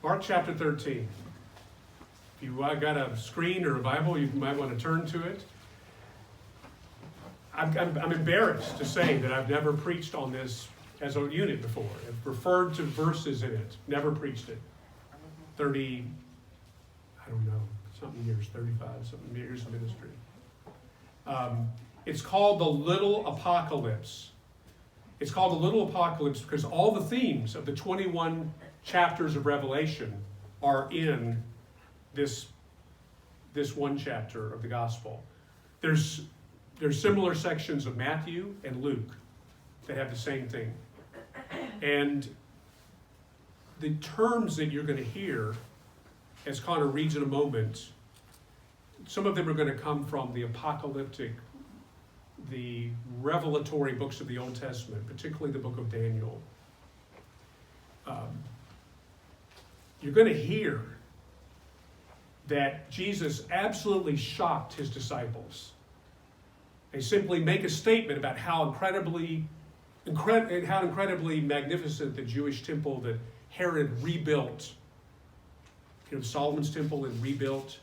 Mark chapter 13. If you got a screen or a Bible, you might want to turn to it. I'm embarrassed to say that I've never preached on this as a unit before. I've referred to verses in it, never preached it. 30, I don't know, something years, 35, something years of ministry. It's called the Little Apocalypse. It's called the Little Apocalypse because all the themes of the 21 chapters of Revelation are in this one chapter of the Gospel. There's similar sections of Matthew and Luke that have the same thing. And the terms that you're going to hear, as Connor reads in a moment, some of them are going to come from the apocalyptic, the revelatory books of the Old Testament, particularly the book of Daniel. You're going to hear that Jesus absolutely shocked his disciples. They simply make a statement about how incredibly magnificent the Jewish temple that Herod rebuilt, Solomon's temple and rebuilt,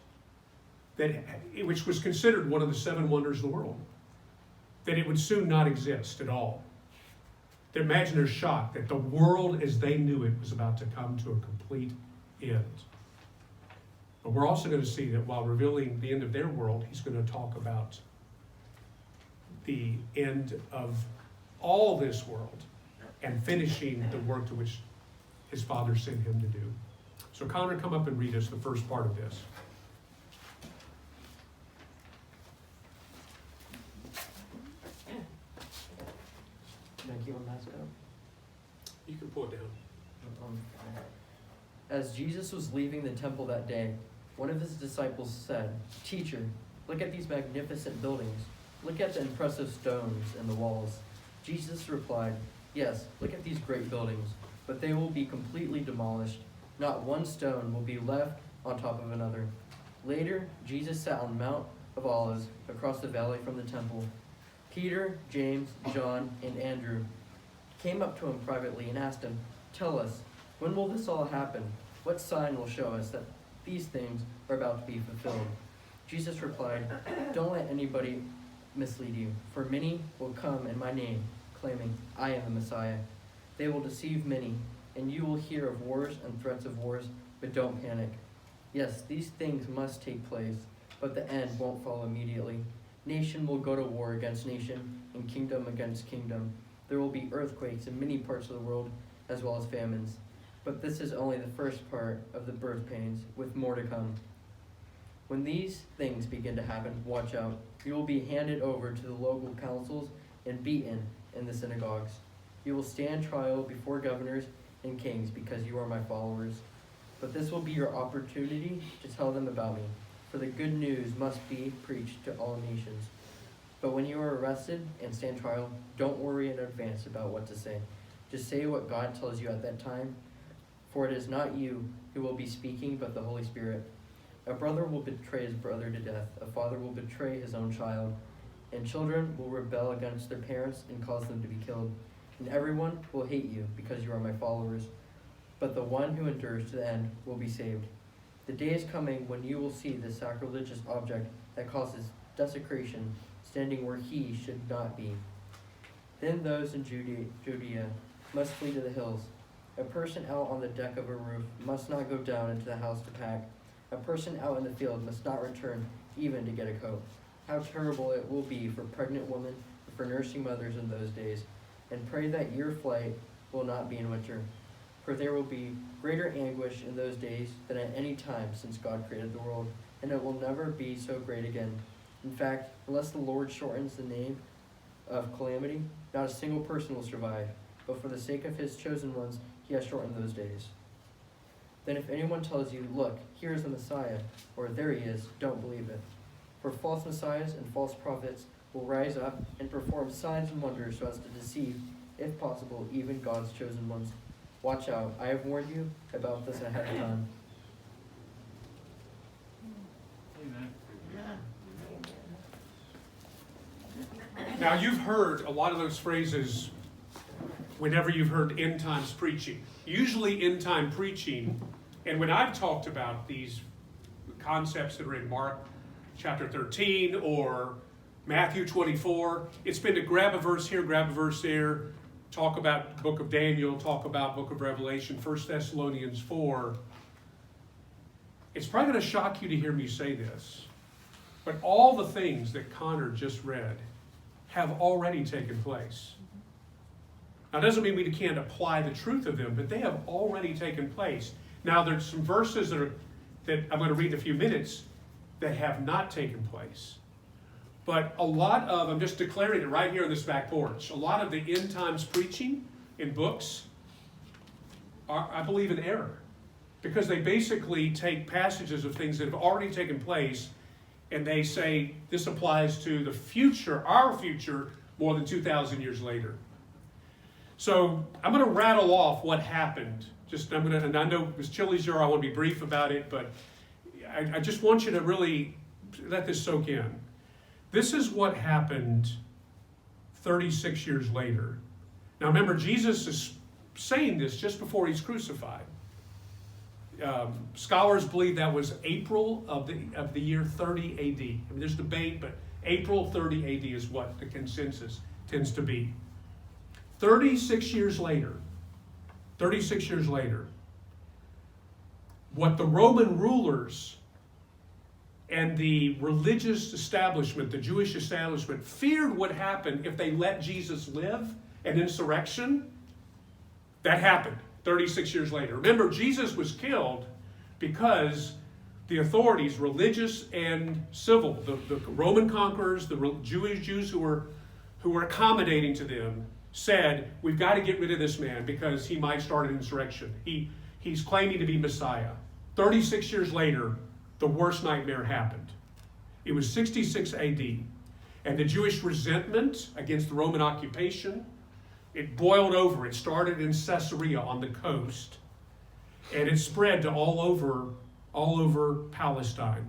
which was considered one of the 7 wonders of the world, that it would soon not exist at all. Imagine their shock that the world as they knew it was about to come to a complete end. But we're also going to see that while revealing the end of their world, he's going to talk about the end of all this world and finishing the work to which his Father sent him to do. So Connor, come up and read us the first part of this. Can I keep my mask up? You can pull it down. As Jesus was leaving the temple that day, one of his disciples said, "Teacher, look at these magnificent buildings. Look at the impressive stones and the walls." Jesus replied, "Yes, look at these great buildings, but they will be completely demolished. Not one stone will be left on top of another." Later, Jesus sat on Mount of Olives across the valley from the temple. Peter, James, John, and Andrew came up to him privately and asked him, "Tell us, when will this all happen? What sign will show us that these things are about to be fulfilled?" Jesus replied, "Don't let anybody mislead you, for many will come in my name, claiming, 'I am the Messiah.' They will deceive many, and you will hear of wars and threats of wars, but don't panic. Yes, these things must take place, but the end won't follow immediately. Nation will go to war against nation, and kingdom against kingdom. There will be earthquakes in many parts of the world, as well as famines. But this is only the first part of the birth pains, with more to come. When these things begin to happen, watch out. You will be handed over to the local councils and beaten in the synagogues. You will stand trial before governors and kings because you are my followers. But this will be your opportunity to tell them about me, for the good news must be preached to all nations. But when you are arrested and stand trial, don't worry in advance about what to say. Just say what God tells you at that time, for it is not you who will be speaking, but the Holy Spirit. A brother will betray his brother to death. A father will betray his own child. And children will rebel against their parents and cause them to be killed. And everyone will hate you because you are my followers. But the one who endures to the end will be saved. The day is coming when you will see the sacrilegious object that causes desecration standing where he should not be. Then those in Judea must flee to the hills. A person out on the deck of a roof must not go down into the house to pack. A person out in the field must not return even to get a coat. How terrible it will be for pregnant women and for nursing mothers in those days. And pray that your flight will not be in winter. For there will be greater anguish in those days than at any time since God created the world, and it will never be so great again. In fact, unless the Lord shortens the name of calamity, not a single person will survive. But for the sake of his chosen ones, he has shortened those days. Then if anyone tells you, 'Look, here is the Messiah,' or 'There he is,' don't believe it. For false messiahs and false prophets will rise up and perform signs and wonders so as to deceive, if possible, even God's chosen ones. Watch out, I have warned you about this ahead of time." Amen. Now, you've heard a lot of those phrases whenever you've heard end times preaching. Usually end time preaching And when I've talked about these concepts that are in Mark chapter 13 or Matthew 24, it's been to grab a verse here, grab a verse there, talk about the book of Daniel, talk about book of Revelation, 1 Thessalonians 4. It's probably going to shock you to hear me say this, but all the things that Connor just read have already taken place. Now, it doesn't mean we can't apply the truth of them, but they have already taken place. Now, there's some verses that I'm going to read in a few minutes that have not taken place. But a lot of, I'm just declaring it right here on this back porch, a lot of the end times preaching in books are, I believe, in error. Because they basically take passages of things that have already taken place and they say this applies to the future, our future, more than 2,000 years later. So I'm going to rattle off what happened. And I know it was chilly's here, I want to be brief about it, but I just want you to really let this soak in. This is what happened 36 years later. Now remember, Jesus is saying this just before he's crucified. Scholars believe that was April of the year 30 AD. I mean, there's debate, but April 30 AD is what the consensus tends to be. 36 years later, what the Roman rulers and the religious establishment, the Jewish establishment, feared would happen if they let Jesus live, an insurrection, that happened 36 years later. Remember, Jesus was killed because the authorities, religious and civil, the Roman conquerors, the Jews who were accommodating to them, said, we've got to get rid of this man because he might start an insurrection. He's claiming to be Messiah. 36 years later, the worst nightmare happened. It was 66 AD. And the Jewish resentment against the Roman occupation, it boiled over. It started in Caesarea on the coast. And it spread to all over Palestine.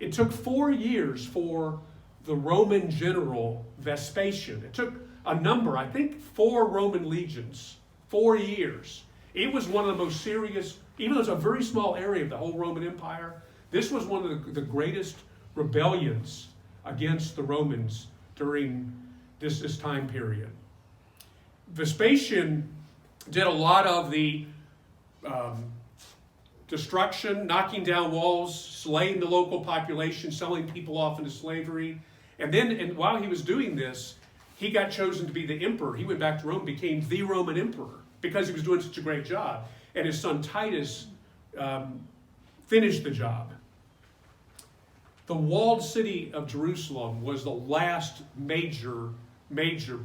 It took 4 years for the Roman general Vespasian. It took a number, I think 4 Roman legions, 4 years. It was one of the most serious, even though it's a very small area of the whole Roman Empire, this was one of the greatest rebellions against the Romans during this time period. Vespasian did a lot of the destruction, knocking down walls, slaying the local population, selling people off into slavery. And while he was doing this, he got chosen to be the emperor. He went back to Rome, became the Roman emperor because he was doing such a great job. And his son Titus finished the job. The walled city of Jerusalem was the last major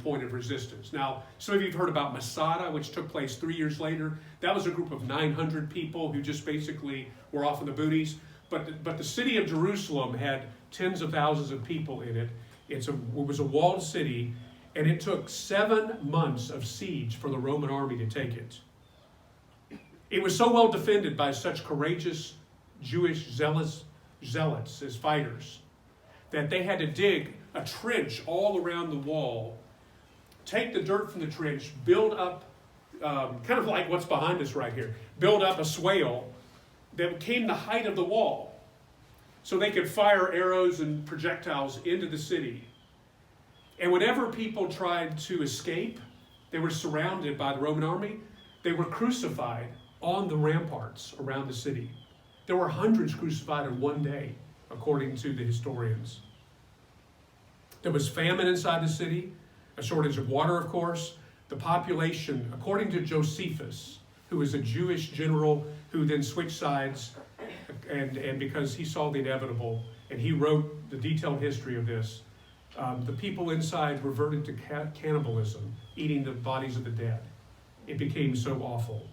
point of resistance. Now, some of you have heard about Masada, which took place 3 years later. That was a group of 900 people who just basically were off in the boonies. But the city of Jerusalem had tens of thousands of people in it. It was a walled city, and it took 7 months of siege for the Roman army to take it. It was so well defended by such courageous Jewish zealots as fighters that they had to dig a trench all around the wall, take the dirt from the trench, build up, kind of like what's behind us right here, build up a swale that became the height of the wall so they could fire arrows and projectiles into the city. And whenever people tried to escape, they were surrounded by the Roman army, they were crucified on the ramparts around the city. There were hundreds crucified in one day, according to the historians. There was famine inside the city, a shortage of water, of course. The population, according to Josephus, who was a Jewish general who then switched sides, and because he saw the inevitable, and he wrote the detailed history of this, the people inside reverted to cannibalism, eating the bodies of the dead. It became so awful.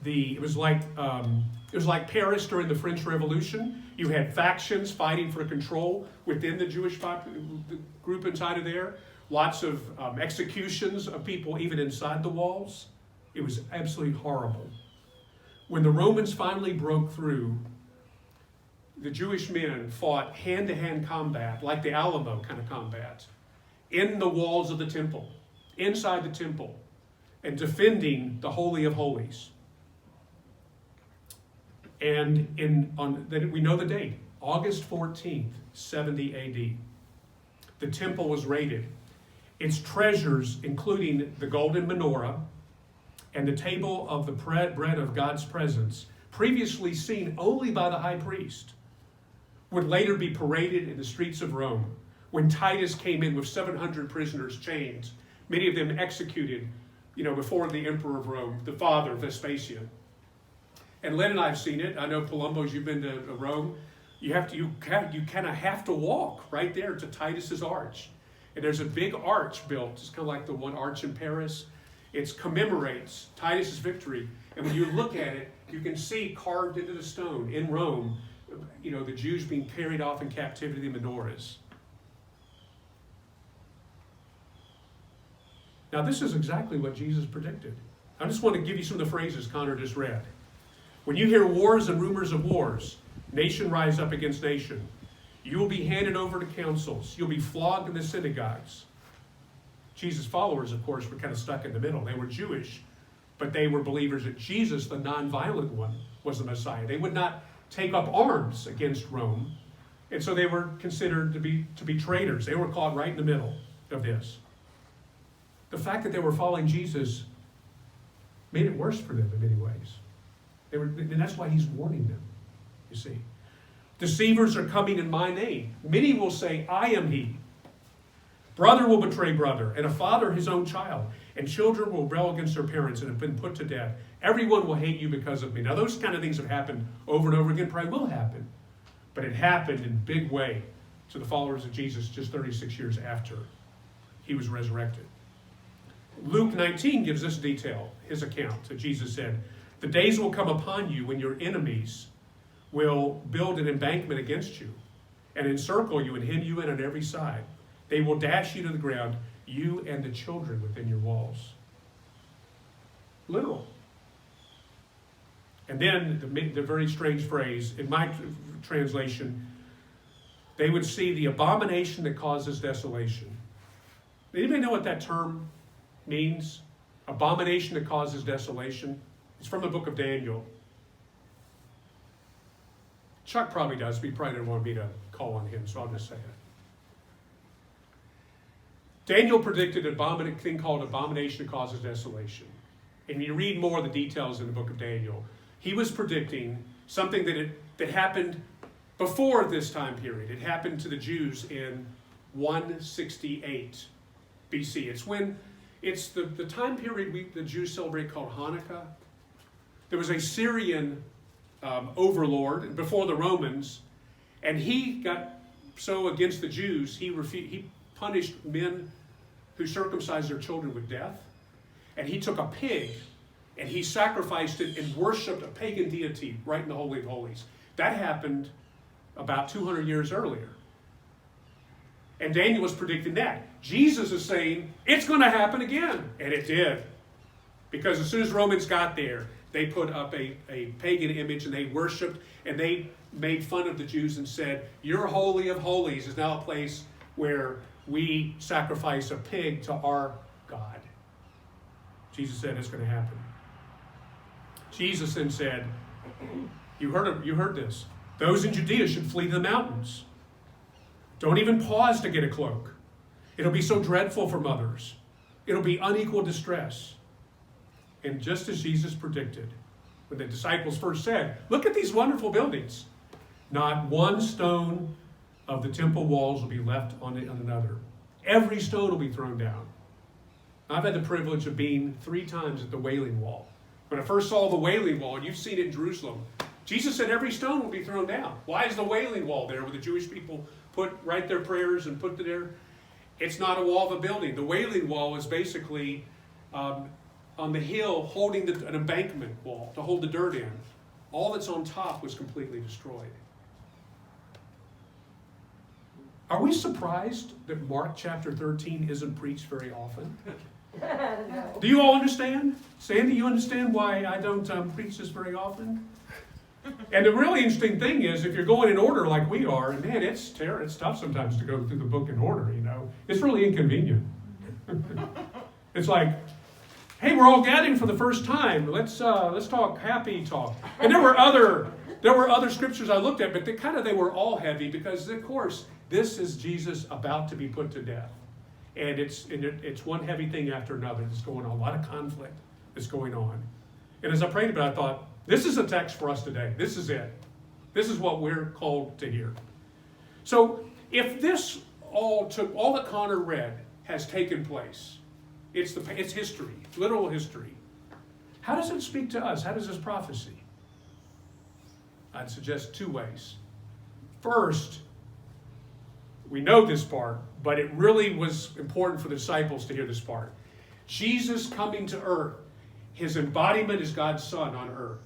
It was like Paris during the French Revolution. You had factions fighting for control within the Jewish group inside of there. Lots of executions of people even inside the walls. It was absolutely horrible. When the Romans finally broke through, the Jewish men fought hand-to-hand combat, like the Alamo kind of combat, in the walls of the temple, inside the temple, and defending the Holy of Holies. And we know the date, August 14th, 70 AD. The temple was raided. Its treasures, including the golden menorah and the table of the bread of God's presence, previously seen only by the high priest, would later be paraded in the streets of Rome when Titus came in with 700 prisoners chained, many of them executed, before the emperor of Rome, the father, Vespasian. And Len and I have seen it. I know Palumbo's, you've been to Rome. You kind of have to walk right there to Titus's arch. And there's a big arch built. It's kind of like the one arch in Paris. It commemorates Titus's victory. And when you look at it, you can see carved into the stone in Rome, the Jews being carried off in captivity, the menorahs. Now, this is exactly what Jesus predicted. I just want to give you some of the phrases Connor just read. When you hear wars and rumors of wars, nation rise up against nation. You will be handed over to councils. You'll be flogged in the synagogues. Jesus' followers, of course, were kind of stuck in the middle. They were Jewish, but they were believers that Jesus, the non-violent one, was the Messiah. They would not take up arms against Rome, and so they were considered to be traitors. They were caught right in the middle of this. The fact that they were following Jesus made it worse for them in many ways. And that's why he's warning them, you see. Deceivers are coming in my name. Many will say, I am he. Brother will betray brother, and a father his own child. And children will rebel against their parents and have been put to death. Everyone will hate you because of me. Now, those kind of things have happened over and over again, probably will happen. But it happened in a big way to the followers of Jesus just 36 years after he was resurrected. Luke 19 gives this detail, his account, that Jesus said, the days will come upon you when your enemies will build an embankment against you and encircle you and hem you in on every side. They will dash you to the ground, you and the children within your walls. Literal. And then the very strange phrase, in my translation, they would see the abomination that causes desolation. Anybody know what that term means? Abomination that causes desolation? It's from the book of Daniel. Chuck probably does, but he probably didn't want me to call on him, so I'll just say it. Daniel predicted a thing called abomination that causes desolation. And you read more of the details in the book of Daniel. He was predicting something that happened before this time period. It happened to the Jews in 168 BC. It's the time period the Jews celebrate called Hanukkah. There was a Syrian overlord before the Romans, and he got so against the Jews, he punished men who circumcised their children with death. And he took a pig and he sacrificed it and worshipped a pagan deity right in the Holy of Holies. That happened about 200 years earlier. And Daniel was predicting that. Jesus is saying, it's going to happen again. And it did. Because as soon as Romans got there, they put up a pagan image and they worshipped and they made fun of the Jews and said, your Holy of Holies is now a place where we sacrifice a pig to our God. Jesus said it's going to happen. Jesus then said, you heard this. Those in Judea should flee to the mountains. Don't even pause to get a cloak. It'll be so dreadful for mothers. It'll be unequal distress. And just as Jesus predicted, when the disciples first said, look at these wonderful buildings. Not one stone of the temple walls will be left on another. Every stone will be thrown down. I've had the privilege of being 3 times at the Wailing Wall. When I first saw the Wailing Wall, and you've seen it in Jerusalem, Jesus said every stone will be thrown down. Why is the Wailing Wall there where the Jewish people write their prayers and put it there? It's not a wall of a building. The Wailing Wall is basically on the hill holding an embankment wall to hold the dirt in. All that's on top was completely destroyed. Are we surprised that Mark chapter 13 isn't preached very often? No. Do you all understand? Sandy, you understand why I don't preach this very often? And the really interesting thing is, if you're going in order like we are, and man, it's tough sometimes to go through the book in order, you know. It's really inconvenient. It's like, hey, we're all gathering for the first time. Let's talk happy talk. And there were other There were other scriptures I looked at, but they were all heavy because, of course, this is Jesus about to be put to death. And it's one heavy thing after another that's going on, a lot of conflict that's going on. And as I prayed about it, I thought, this is a text for us today. This is it. This is what we're called to hear. So if this all that Connor read has taken place, it's history, it's literal history. How does it speak to us? How does this prophecy? I'd suggest two ways. First, we know this part, but it really was important for the disciples to hear this part. Jesus coming to earth, his embodiment is God's Son on earth.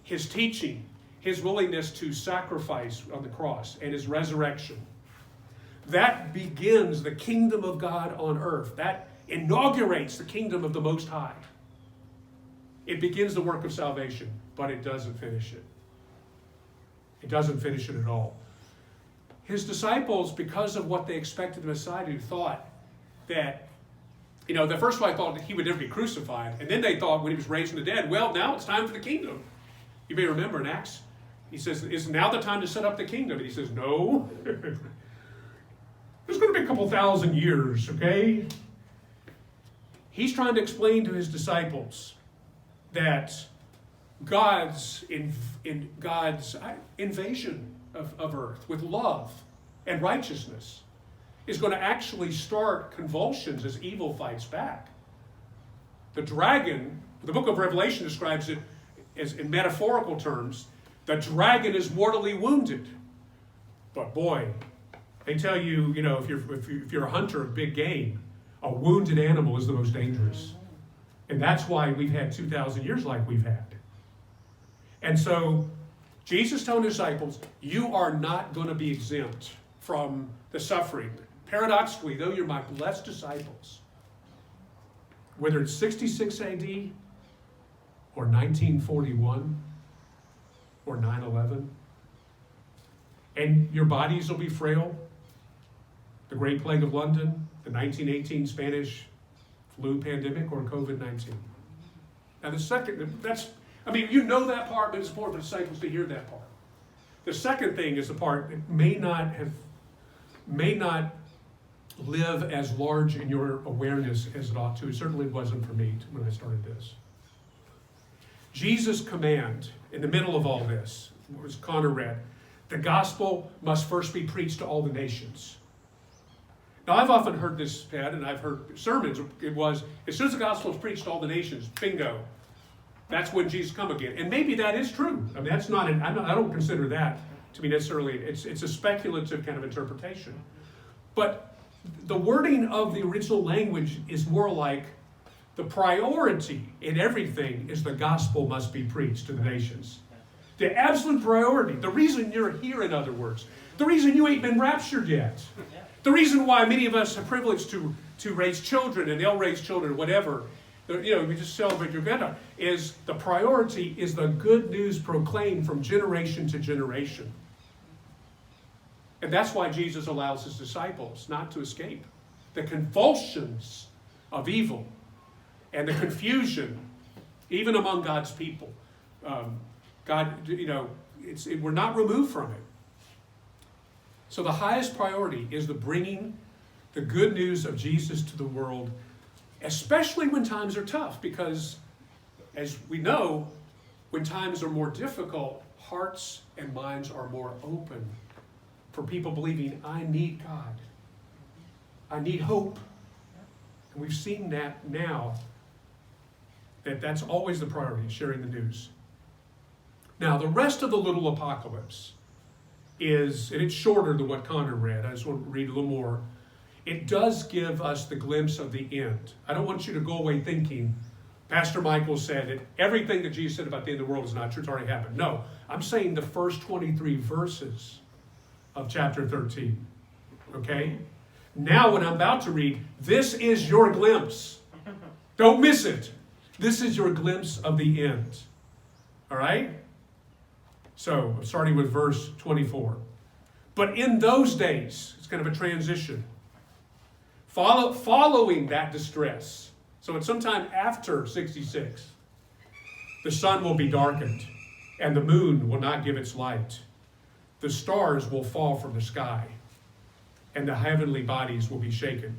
His teaching, his willingness to sacrifice on the cross, and his resurrection. That begins the kingdom of God on earth. That inaugurates the kingdom of the Most High. It begins the work of salvation, but it doesn't finish it. It doesn't finish it at all. His disciples, because of what they expected the Messiah to do, thought that, the first one thought that he would never be crucified. And then they thought when he was raised from the dead, well, now it's time for the kingdom. You may remember in Acts, he says, is now the time to set up the kingdom? And he says, no. There's going to be a couple thousand years, okay? He's trying to explain to his disciples that God's invasion of earth with love and righteousness is going to actually start convulsions as evil fights back. The dragon, the book of Revelation describes it as, in metaphorical terms, the dragon is mortally wounded. But boy, they tell you, if you're a hunter of big game, a wounded animal is the most dangerous. And that's why we've had 2,000 years like we've had. And so Jesus told his disciples, you are not going to be exempt from the suffering. Paradoxically, though you're my blessed disciples, whether it's 66 AD or 1941 or 9/11, and your bodies will be frail, the Great Plague of London, the 1918 Spanish flu pandemic, or COVID-19. Now the second, you know that part, but it's important for disciples to hear that part. The second thing is the part that may not live as large in your awareness as it ought to. It certainly wasn't for me when I started this. Jesus' command in the middle of all this, as Connor read, the gospel must first be preached to all the nations. Now, I've often heard this, Pat, and I've heard sermons. It was, as soon as the gospel is preached to all the nations, bingo, that's when Jesus come again. And maybe that is true. I mean, that's not, I don't consider that to be necessarily, it's a speculative kind of interpretation. But the wording of the original language is more like the priority in everything is the gospel must be preached to the nations. The absolute priority, the reason you're here, in other words, the reason you ain't been raptured yet, the reason why many of us are privileged to raise children, and they'll raise children, whatever, we just celebrate your granddaughter, is the priority is the good news proclaimed from generation to generation. And that's why Jesus allows his disciples not to escape the convulsions of evil and the confusion, even among God's people. We're not removed from it. So the highest priority is the bringing the good news of Jesus to the world, especially when times are tough, because as we know, when times are more difficult, hearts and minds are more open for people believing, I need God. I need hope. And we've seen that now, that's always the priority, sharing the news. Now, the rest of the little apocalypse is, and it's shorter than what Connor read. I just want to read a little more. It does give us the glimpse of the end. I don't want you to go away thinking, Pastor Michael said that everything that Jesus said about the end of the world is not true. It's already happened. No, I'm saying the first 23 verses of chapter 13. Okay? Now what I'm about to read, this is your glimpse. Don't miss it. This is your glimpse of the end. All right? So, starting with verse 24. But in those days, it's kind of a transition. Following that distress, so it's sometime after 66, the sun will be darkened, and the moon will not give its light. The stars will fall from the sky, and the heavenly bodies will be shaken.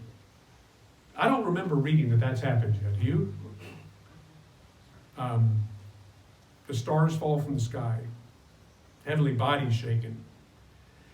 I don't remember reading that that's happened yet. Do you? The stars fall from the sky, heavenly bodies shaken.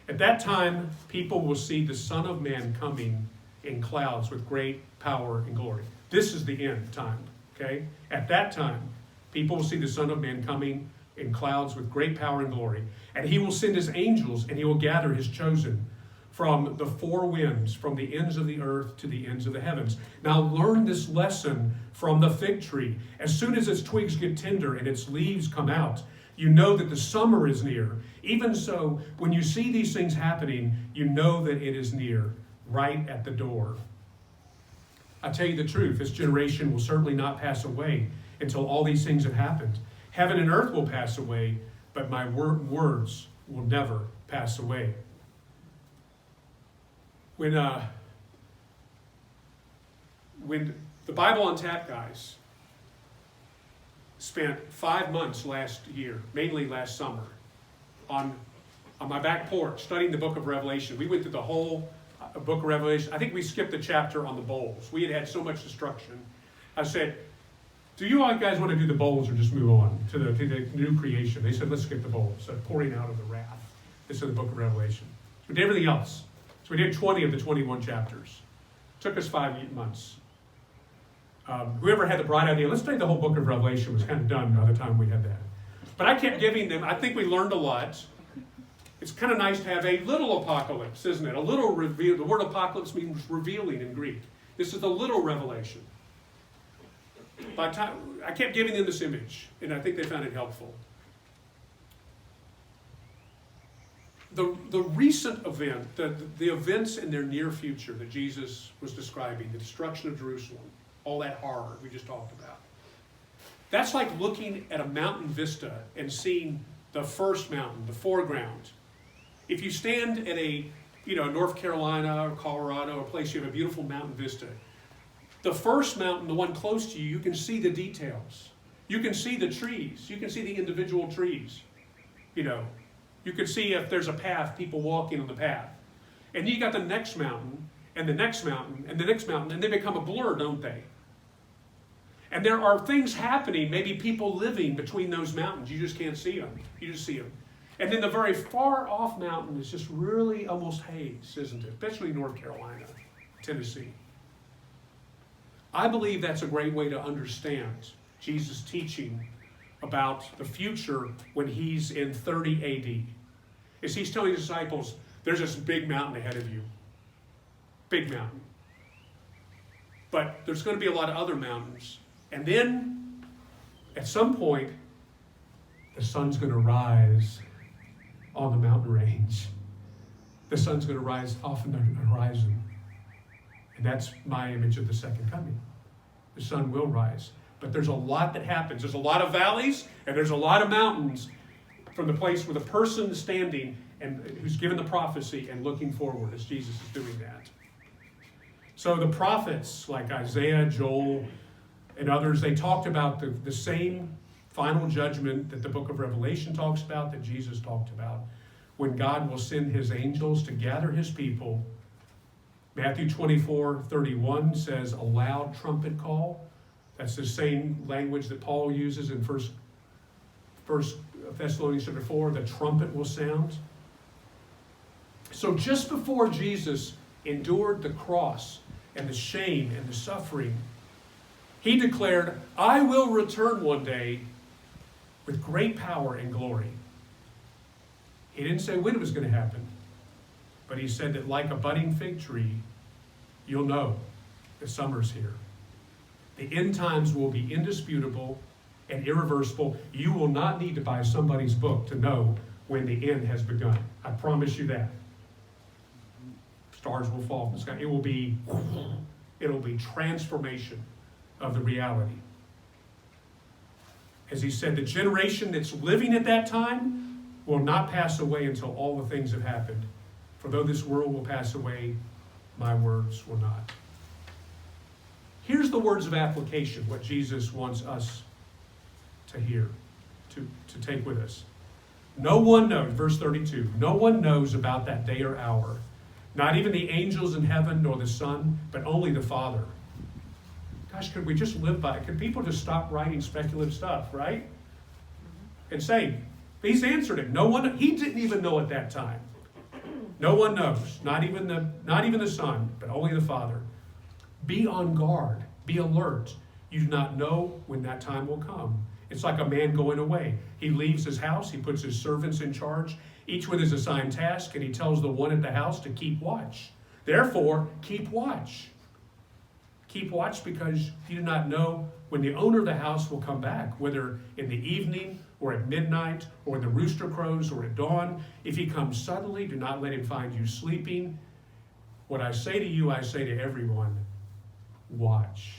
At that time, people will see the Son of Man coming in clouds with great power and glory. This is the end time, okay? At that time, people will see the Son of Man coming in clouds with great power and glory. And he will send his angels, and he will gather his chosen from the four winds, from the ends of the earth to the ends of the heavens. Now learn this lesson from the fig tree. As soon as its twigs get tender and its leaves come out, you know that the summer is near. Even so, when you see these things happening, you know that it is near, right at the door. I tell you the truth, this generation will certainly not pass away until all these things have happened. Heaven and earth will pass away, but my words will never pass away. When the Bible on Tap guys spent 5 months last year, mainly last summer, on my back porch studying the book of Revelation. We went through the whole book of Revelation. I think we skipped a chapter on the bowls. We had so much destruction. I said, do you guys want to do the bowls or just move on to the new creation? They said, let's skip the bowls, pouring out of the wrath. This is the book of Revelation. We did everything else. So we did 20 of the 21 chapters. It took us 5 months. Whoever had the bright idea, let's study the whole book of Revelation, was kind of done by the time we had that. But I kept giving them, I think we learned a lot. It's kind of nice to have a little apocalypse, isn't it? A little reveal. The word apocalypse means revealing in Greek. This is the little revelation. By time, I kept giving them this image, and I think they found it helpful. The recent event, the events in their near future that Jesus was describing, the destruction of Jerusalem, all that horror we just talked about, that's like looking at a mountain vista and seeing the first mountain, the foreground. If you stand at a, North Carolina or Colorado, a place you have a beautiful mountain vista, the first mountain, the one close to you, you can see the details. You can see the trees. You can see the individual trees. You can see if there's a path, people walking on the path. And you got the next mountain, and the next mountain, and the next mountain, and they become a blur, don't they? And there are things happening, maybe people living between those mountains. You just can't see them. You just see them. And then the very far off mountain is just really almost haze, isn't it? Especially North Carolina, Tennessee. I believe that's a great way to understand Jesus' teaching about the future when he's in 30 AD. Is he's telling his disciples, there's this big mountain ahead of you. Big mountain. But there's going to be a lot of other mountains. And then, at some point, the sun's going to rise on the mountain range. The sun's going to rise off in the horizon. And that's my image of the second coming. The sun will rise. But there's a lot that happens. There's a lot of valleys, and there's a lot of mountains from the place where the person is standing and who's given the prophecy and looking forward as Jesus is doing that. So the prophets like Isaiah, Joel, and others, they talked about the same final judgment that the book of Revelation talks about, that Jesus talked about, when God will send his angels to gather his people. Matthew 24:31 says a loud trumpet call. That's the same language that Paul uses in First Thessalonians chapter 4, the trumpet will sound. So just before Jesus endured the cross and the shame and the suffering, he declared, I will return one day with great power and glory. He didn't say when it was going to happen, but he said that like a budding fig tree, you'll know that summer's here. The end times will be indisputable and irreversible. You will not need to buy somebody's book to know when the end has begun. I promise you that. Stars will fall from the sky. It'll be transformation of the reality. As he said, the generation that's living at that time will not pass away until all the things have happened. For though this world will pass away, my words will not. Here's the words of application, what Jesus wants us to hear, to take with us. No one knows, verse 32, no one knows about that day or hour, not even the angels in heaven nor the Son, but only the Father. Gosh, could we just live by it? Could people just stop writing speculative stuff, right? And say, he's answered it. No one, he didn't even know at that time. No one knows, not even the Son, but only the Father. Be on guard, be alert. You do not know when that time will come. It's like a man going away. He leaves his house, he puts his servants in charge, each with his assigned task, and he tells the one at the house to keep watch. Therefore, keep watch. Keep watch because you do not know when the owner of the house will come back, whether in the evening or at midnight or when the rooster crows or at dawn. If he comes suddenly, do not let him find you sleeping. What I say to you, I say to everyone, watch.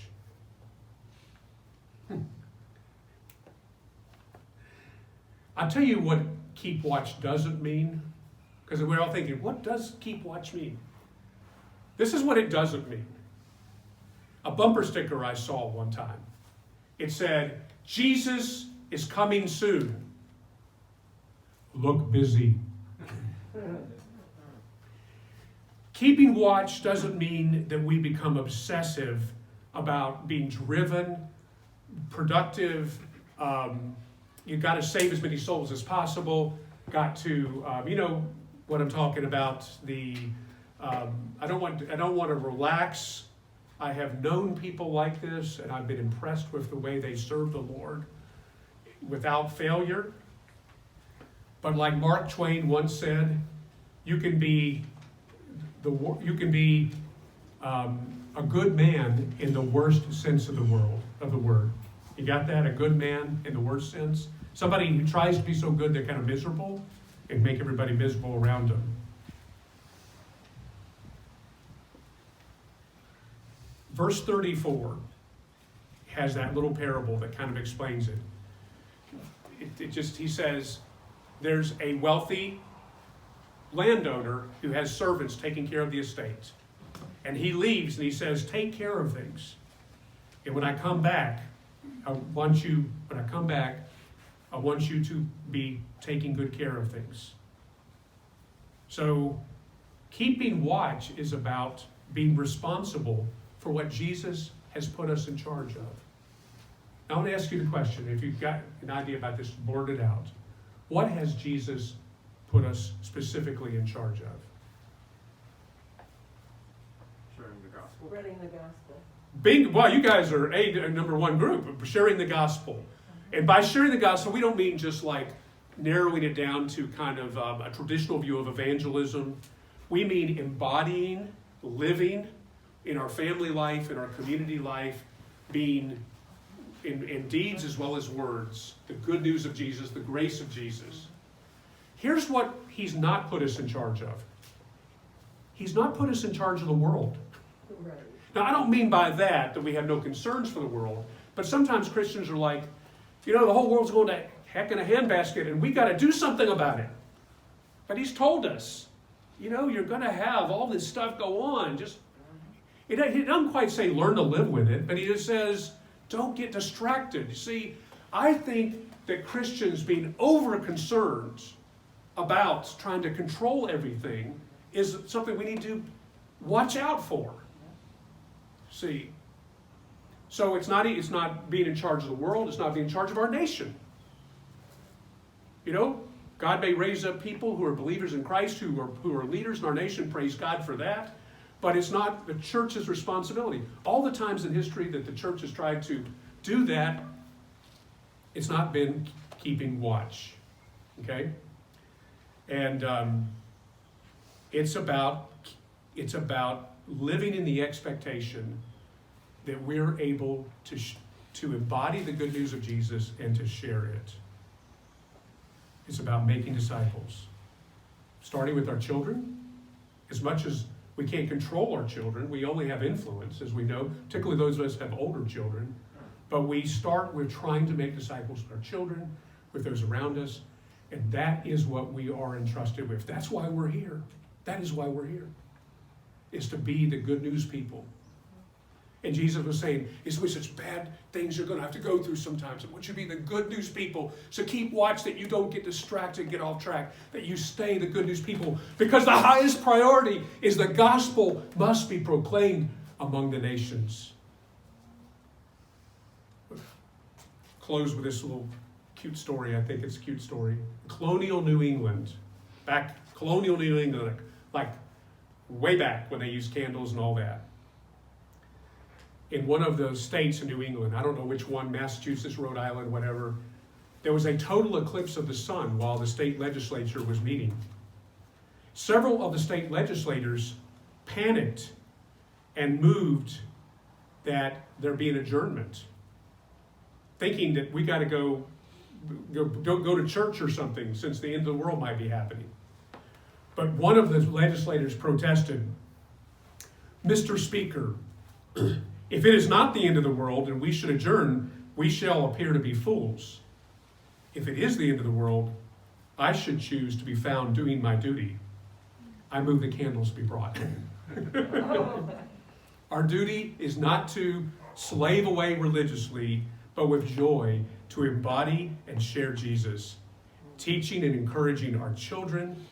I'll tell you what keep watch doesn't mean, because we're all thinking, what does keep watch mean? This is what it doesn't mean. A bumper sticker I saw one time. It said, Jesus is coming soon. Look busy. Keeping watch doesn't mean that we become obsessive about being driven, productive. You've got to save as many souls as possible. Got to, you know what I'm talking about. I don't want to relax. I have known people like this, and I've been impressed with the way they serve the Lord without failure. But like Mark Twain once said, you can be a good man in the worst sense of the word. You got that? A good man in the worst sense? Somebody who tries to be so good they're kind of miserable and make everybody miserable around them. Verse 34 has that little parable that kind of explains it. He says, there's a wealthy landowner who has servants taking care of the estate. And he leaves and he says, take care of things. And when I come back, I want you to be taking good care of things. So keeping watch is about being responsible for what Jesus has put us in charge of. Now I want to ask you the question, if you've got an idea about this, board it out. What has Jesus put us specifically in charge of? Sharing the gospel. Spreading the gospel. Well, you guys are a number one group, sharing the gospel. And by sharing the gospel, we don't mean just like narrowing it down to kind of a traditional view of evangelism. We mean embodying, living in our family life, in our community life, being in deeds as well as words, the good news of Jesus, the grace of Jesus. Here's what he's not put us in charge of. He's not put us in charge of the world. Right. Now, I don't mean by that we have no concerns for the world, but sometimes Christians are like, you know, the whole world's going to heck in a handbasket and we got to do something about it. But he's told us, you know, you're going to have all this stuff go on. He doesn't quite say learn to live with it, but he just says, don't get distracted. You see, I think that Christians being over-concerned about trying to control everything is something we need to watch out for. See, so it's not being in charge of the world, it's not being in charge of our nation. You know, God may raise up people who are believers in Christ, who are leaders in our nation, praise God for that. But it's not the church's responsibility. All the times in history that the church has tried to do that, it's not been keeping watch. Okay? And it's about living in the expectation that we're able to embody the good news of Jesus and to share it. It's about making disciples. Starting with our children. As much as we can't control our children, we only have influence, as we know, particularly those of us who have older children. But we start with trying to make disciples with our children, with those around us, and that is what we are entrusted with. That's why we're here. That is why we're here, is to be the good news people. And Jesus was saying, it's with such bad things you're going to have to go through sometimes. I want you to be the good news people. So keep watch that you don't get distracted and get off track, that you stay the good news people. Because the highest priority is the gospel must be proclaimed among the nations. Close with this little cute story. I think it's a cute story. Colonial New England. Colonial New England, like way back when they used candles and all that. In one of the states in New England, I don't know which one, Massachusetts, Rhode Island, whatever, there was a total eclipse of the sun while the state legislature was meeting. Several of the state legislators panicked and moved that there be an adjournment, thinking that we got to go to church or something since the end of the world might be happening. But one of the legislators protested, "Mr. Speaker, if it is not the end of the world and we should adjourn, we shall appear to be fools. If it is the end of the world, I should choose to be found doing my duty. I move the candles be brought." Our duty is not to slave away religiously, but with joy to embody and share Jesus, teaching and encouraging our children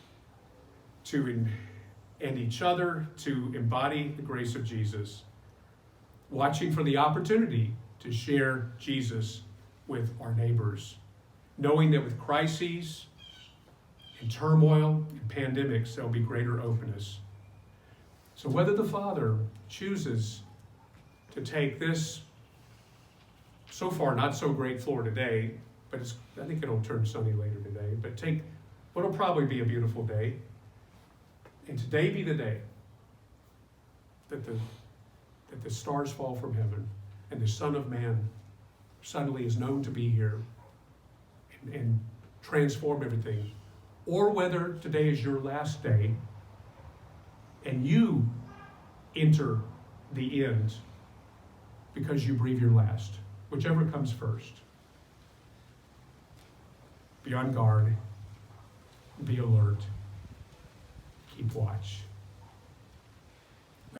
and each other to embody the grace of Jesus, watching for the opportunity to share Jesus with our neighbors, knowing that with crises and turmoil and pandemics, there'll be greater openness. So whether the Father chooses to take this so far not so great floor today, but I think it'll turn sunny later today, but take what'll probably be a beautiful day, and today be the day that the stars fall from heaven and the Son of Man suddenly is known to be here and transform everything. Or whether today is your last day and you enter the end because you breathe your last. Whichever comes first. Be on guard. Be alert. Keep watch.